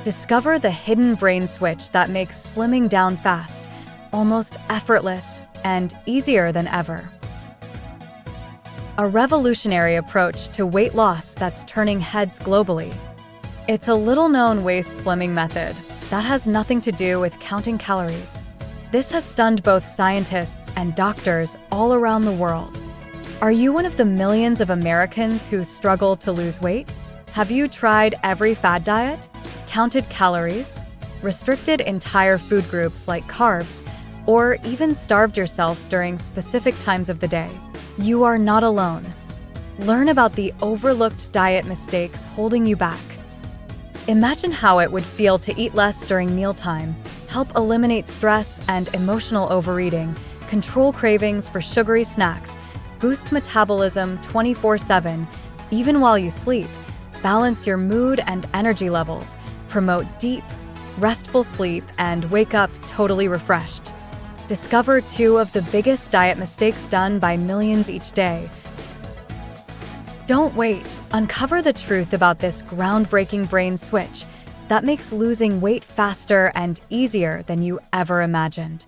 Discover the hidden brain switch that makes slimming down fast, almost effortless, and easier than ever. A revolutionary approach to weight loss that's turning heads globally. It's a little-known waist slimming method that has nothing to do with counting calories. This has stunned both scientists and doctors all around the world. Are you one of the millions of Americans who struggle to lose weight? Have you tried every fad diet, counted calories, restricted entire food groups like carbs, or even starved yourself during specific times of the day? You are not alone. Learn about the overlooked diet mistakes holding you back. Imagine how it would feel to eat less during mealtime, help eliminate stress and emotional overeating, control cravings for sugary snacks, boost metabolism 24/7, even while you sleep, balance your mood and energy levels, promote deep, restful sleep, and wake up totally refreshed. Discover 2 of the biggest diet mistakes done by millions each day. Don't wait. Uncover the truth about this groundbreaking brain switch that makes losing weight faster and easier than you ever imagined.